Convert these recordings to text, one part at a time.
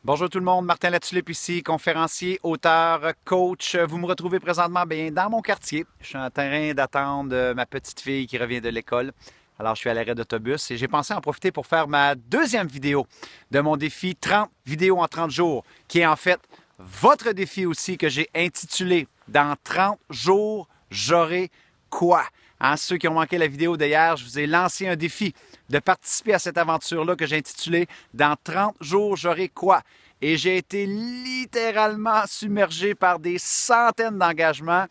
Bonjour tout le monde, Martin Latulippe ici, conférencier, auteur, coach. Vous me retrouvez présentement bien dans mon quartier. Je suis en train d'attendre ma petite fille qui revient de l'école. Alors, je suis à l'arrêt d'autobus et j'ai pensé en profiter pour faire ma deuxième vidéo de mon défi 30 vidéos en 30 jours, qui est en fait votre défi aussi que j'ai intitulé Dans 30 jours, j'aurai quoi? Hein, ceux qui ont manqué la vidéo d'hier, je vous ai lancé un défi de participer à cette aventure-là que j'ai intitulée Dans 30 jours, j'aurai quoi? Et j'ai été littéralement submergé par des centaines d'engagements.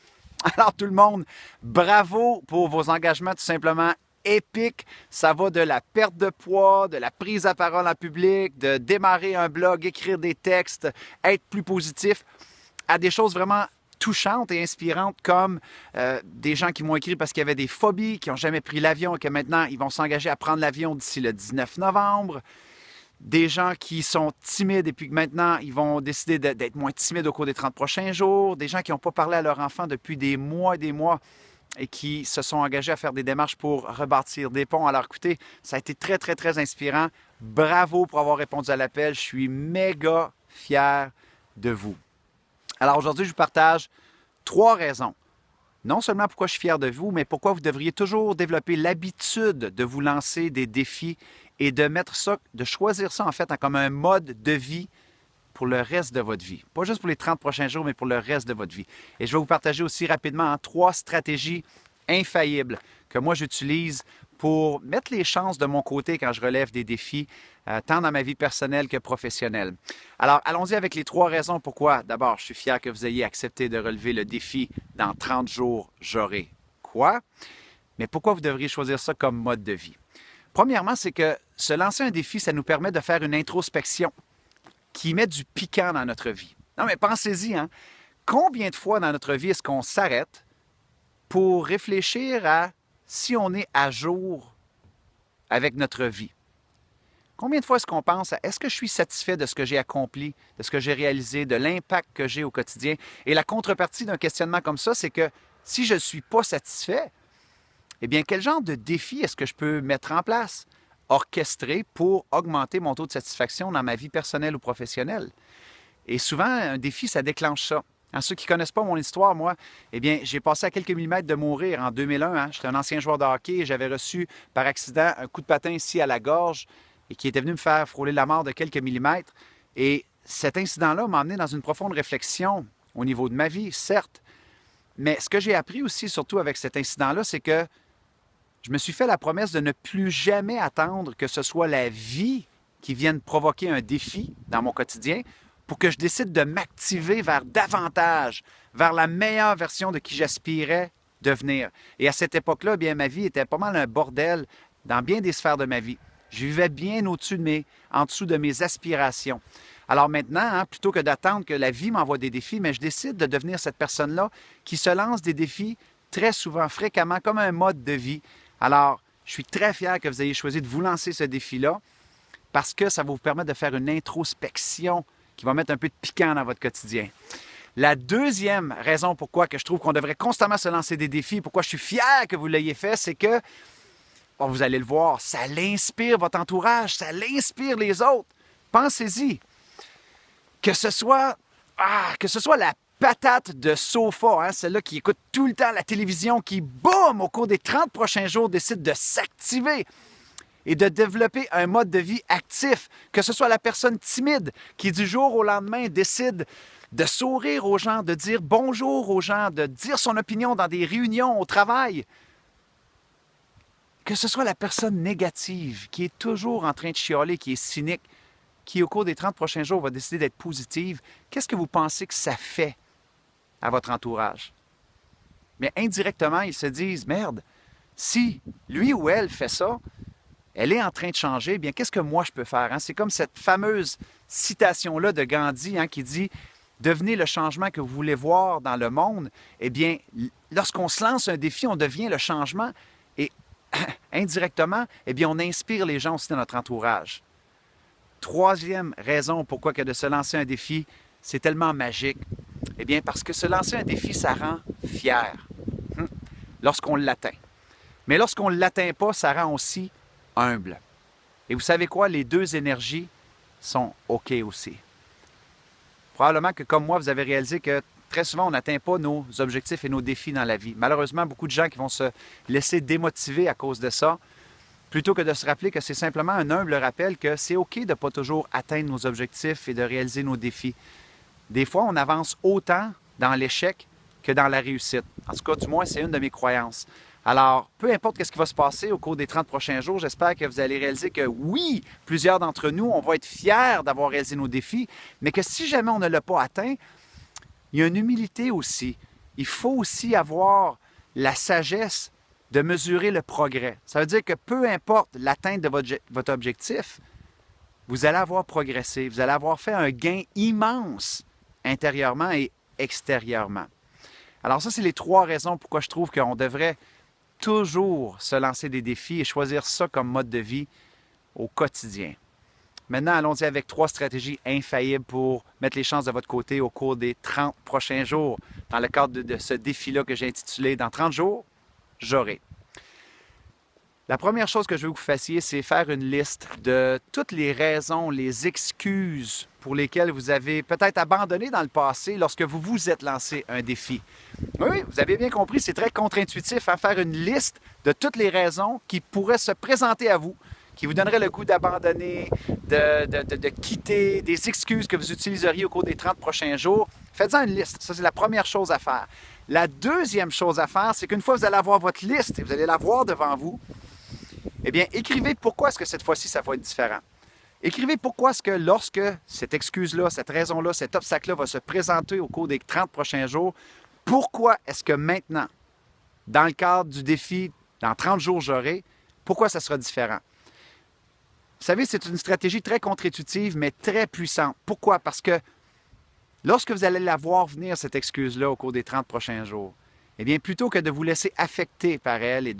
Alors tout le monde, bravo pour vos engagements tout simplement épiques. Ça va de la perte de poids, de la prise à parole en public, de démarrer un blog, écrire des textes, être plus positif, à des choses vraiment touchantes et inspirantes comme des gens qui m'ont écrit parce qu'il y avait des phobies, qui n'ont jamais pris l'avion et que maintenant ils vont s'engager à prendre l'avion d'ici le 19 novembre. Des gens qui sont timides et puis que maintenant ils vont décider d'être moins timides au cours des 30 prochains jours. Des gens qui n'ont pas parlé à leur enfant depuis des mois et qui se sont engagés à faire des démarches pour rebâtir des ponts. Alors écoutez, ça a été très, très, très inspirant. Bravo pour avoir répondu à l'appel. Je suis méga fier de vous. Alors aujourd'hui, je vous partage 3 raisons. Non seulement pourquoi je suis fier de vous, mais pourquoi vous devriez toujours développer l'habitude de vous lancer des défis et de mettre ça, de choisir ça en fait comme un mode de vie pour le reste de votre vie. Pas juste pour les 30 prochains jours, mais pour le reste de votre vie. Et je vais vous partager aussi rapidement 3 stratégies infaillibles que moi j'utilise pour mettre les chances de mon côté quand je relève des défis, tant dans ma vie personnelle que professionnelle. Alors, allons-y avec les 3 raisons pourquoi. D'abord, je suis fier que vous ayez accepté de relever le défi dans 30 jours, j'aurai quoi? Mais pourquoi vous devriez choisir ça comme mode de vie? Premièrement, c'est que se lancer un défi, ça nous permet de faire une introspection qui met du piquant dans notre vie. Non, mais pensez-y, hein? Combien de fois dans notre vie est-ce qu'on s'arrête pour réfléchir à si on est à jour avec notre vie? Combien de fois est-ce qu'on pense à est-ce que je suis satisfait de ce que j'ai accompli, de ce que j'ai réalisé, de l'impact que j'ai au quotidien? Et la contrepartie d'un questionnement comme ça, c'est que si je ne suis pas satisfait, eh bien, quel genre de défi est-ce que je peux mettre en place, orchestrer pour augmenter mon taux de satisfaction dans ma vie personnelle ou professionnelle? Et souvent, un défi, ça déclenche ça. Hein, ceux qui ne connaissent pas mon histoire, moi, eh bien, j'ai passé à quelques millimètres de mourir en 2001. Hein. J'étais un ancien joueur de hockey et j'avais reçu par accident un coup de patin ici à la gorge et qui était venu me faire frôler la mort de quelques millimètres. Et cet incident-là m'a amené dans une profonde réflexion au niveau de ma vie, certes. Mais ce que j'ai appris aussi, surtout avec cet incident-là, c'est que je me suis fait la promesse de ne plus jamais attendre que ce soit la vie qui vienne provoquer un défi dans mon quotidien pour que je décide de m'activer vers davantage, vers la meilleure version de qui j'aspirais devenir. Et à cette époque-là, bien, ma vie était pas mal un bordel dans bien des sphères de ma vie. Je vivais bien en dessous de mes aspirations. Alors maintenant, hein, plutôt que d'attendre que la vie m'envoie des défis, mais je décide de devenir cette personne-là qui se lance des défis très souvent, fréquemment, comme un mode de vie. Alors, je suis très fier que vous ayez choisi de vous lancer ce défi-là parce que ça va vous permettre de faire une introspection qui va mettre un peu de piquant dans votre quotidien. La deuxième raison pourquoi que je trouve qu'on devrait constamment se lancer des défis, pourquoi je suis fier que vous l'ayez fait, c'est que, bon, vous allez le voir, ça l'inspire votre entourage, ça l'inspire les autres. Pensez-y. Que ce soit la patate de sofa, hein, celle-là qui écoute tout le temps la télévision, qui, boum, au cours des 30 prochains jours, décide de s'activer et de développer un mode de vie actif. Que ce soit la personne timide qui, du jour au lendemain, décide de sourire aux gens, de dire bonjour aux gens, de dire son opinion dans des réunions au travail. Que ce soit la personne négative qui est toujours en train de chialer, qui est cynique, qui, au cours des 30 prochains jours, va décider d'être positive, qu'est-ce que vous pensez que ça fait à votre entourage? Mais indirectement, ils se disent, merde, si lui ou elle fait ça, elle est en train de changer, eh bien, qu'est-ce que moi je peux faire? Hein? C'est comme cette fameuse citation-là de Gandhi qui dit « Devenez le changement que vous voulez voir dans le monde ». Eh bien, lorsqu'on se lance un défi, on devient le changement et indirectement, eh bien, on inspire les gens aussi dans notre entourage. Troisième raison pourquoi que de se lancer un défi, c'est tellement magique. Eh bien, parce que se lancer un défi, ça rend fier lorsqu'on l'atteint. Mais lorsqu'on ne l'atteint pas, ça rend aussi humble. Et vous savez quoi? Les deux énergies sont OK aussi. Probablement que comme moi, vous avez réalisé que très souvent, on n'atteint pas nos objectifs et nos défis dans la vie. Malheureusement, beaucoup de gens qui vont se laisser démotiver à cause de ça, plutôt que de se rappeler que c'est simplement un humble rappel que c'est OK de ne pas toujours atteindre nos objectifs et de réaliser nos défis. Des fois, on avance autant dans l'échec que dans la réussite. En tout cas, du moins, c'est une de mes croyances. Alors, peu importe ce qui va se passer au cours des 30 prochains jours, j'espère que vous allez réaliser que oui, plusieurs d'entre nous, on va être fiers d'avoir réalisé nos défis, mais que si jamais on ne l'a pas atteint, il y a une humilité aussi. Il faut aussi avoir la sagesse de mesurer le progrès. Ça veut dire que peu importe l'atteinte de votre objectif, vous allez avoir progressé, vous allez avoir fait un gain immense intérieurement et extérieurement. Alors ça, c'est les 3 raisons pourquoi je trouve qu'on devrait toujours se lancer des défis et choisir ça comme mode de vie au quotidien. Maintenant, allons-y avec 3 stratégies infaillibles pour mettre les chances de votre côté au cours des 30 prochains jours. Dans le cadre de ce défi-là que j'ai intitulé « Dans 30 jours, j'aurai ». La première chose que je veux que vous fassiez, c'est faire une liste de toutes les raisons, les excuses pour lesquelles vous avez peut-être abandonné dans le passé lorsque vous vous êtes lancé un défi. Oui, vous avez bien compris, c'est très contre-intuitif à faire une liste de toutes les raisons qui pourraient se présenter à vous, qui vous donneraient le goût d'abandonner, de quitter, des excuses que vous utiliseriez au cours des 30 prochains jours. Faites-en une liste. Ça, c'est la première chose à faire. La deuxième chose à faire, c'est qu'une fois que vous allez avoir votre liste et vous allez la voir devant vous, eh bien, écrivez pourquoi est-ce que cette fois-ci, ça va être différent. Écrivez pourquoi est-ce que lorsque cette excuse-là, cette raison-là, cet obstacle-là va se présenter au cours des 30 prochains jours, pourquoi est-ce que maintenant, dans le cadre du défi, dans 30 jours, j'aurai, pourquoi ça sera différent? Vous savez, c'est une stratégie très contre-intuitive, mais très puissante. Pourquoi? Parce que lorsque vous allez la voir venir, cette excuse-là, au cours des 30 prochains jours, eh bien, plutôt que de vous laisser affecter par elle et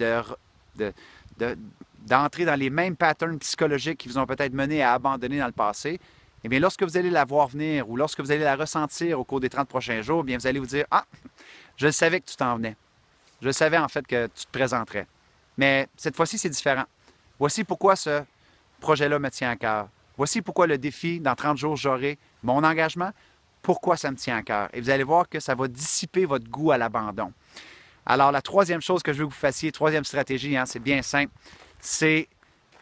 d'entrer dans les mêmes patterns psychologiques qui vous ont peut-être mené à abandonner dans le passé, eh bien, lorsque vous allez la voir venir ou lorsque vous allez la ressentir au cours des 30 prochains jours, eh bien, vous allez vous dire « Ah, je savais que tu t'en venais. Je savais en fait que tu te présenterais. Mais cette fois-ci, c'est différent. Voici pourquoi ce projet-là me tient à cœur. Voici pourquoi le défi, dans 30 jours, j'aurai mon engagement. Pourquoi ça me tient à cœur. » Et vous allez voir que ça va dissiper votre goût à l'abandon. Alors, la troisième chose que je veux que vous fassiez, troisième stratégie, c'est bien simple, c'est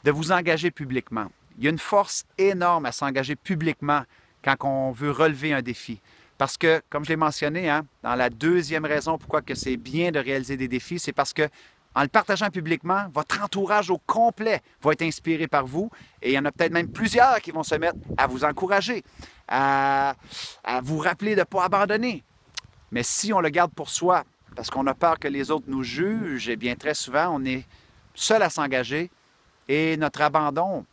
de vous engager publiquement. Il y a une force énorme à s'engager publiquement quand on veut relever un défi. Parce que, comme je l'ai mentionné, dans la deuxième raison pourquoi que c'est bien de réaliser des défis, c'est parce que en le partageant publiquement, votre entourage au complet va être inspiré par vous et il y en a peut-être même plusieurs qui vont se mettre à vous encourager, à vous rappeler de ne pas abandonner. Mais si on le garde pour soi, parce qu'on a peur que les autres nous jugent, eh bien très souvent, on est seul à s'engager et notre abandon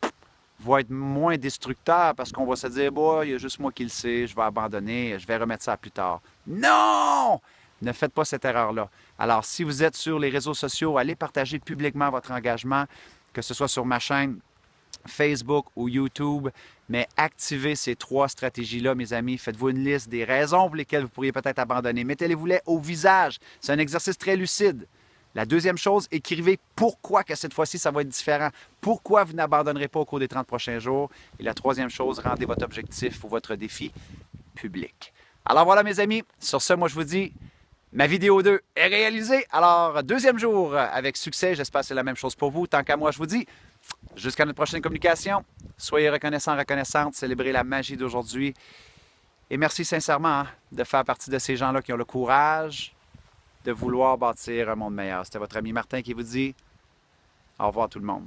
va être moins destructeur parce qu'on va se dire « il y a juste moi qui le sais, je vais abandonner, je vais remettre ça plus tard. » Non! Ne faites pas cette erreur-là. Alors, si vous êtes sur les réseaux sociaux, allez partager publiquement votre engagement, que ce soit sur ma chaîne Facebook ou YouTube, mais activez ces 3 stratégies-là, mes amis. Faites-vous une liste des raisons pour lesquelles vous pourriez peut-être abandonner. Mettez-les-vous-les au visage. C'est un exercice très lucide. La deuxième chose, écrivez pourquoi que cette fois-ci, ça va être différent. Pourquoi vous n'abandonnerez pas au cours des 30 prochains jours. Et la troisième chose, rendez votre objectif ou votre défi public. Alors voilà, mes amis. Sur ce, moi, je vous dis, ma vidéo 2 est réalisée. Alors, deuxième jour avec succès. J'espère que c'est la même chose pour vous. Tant qu'à moi, je vous dis, jusqu'à notre prochaine communication, soyez reconnaissants, reconnaissantes, célébrez la magie d'aujourd'hui. Et merci sincèrement de faire partie de ces gens-là qui ont le courage de vouloir bâtir un monde meilleur. C'était votre ami Martin qui vous dit au revoir tout le monde.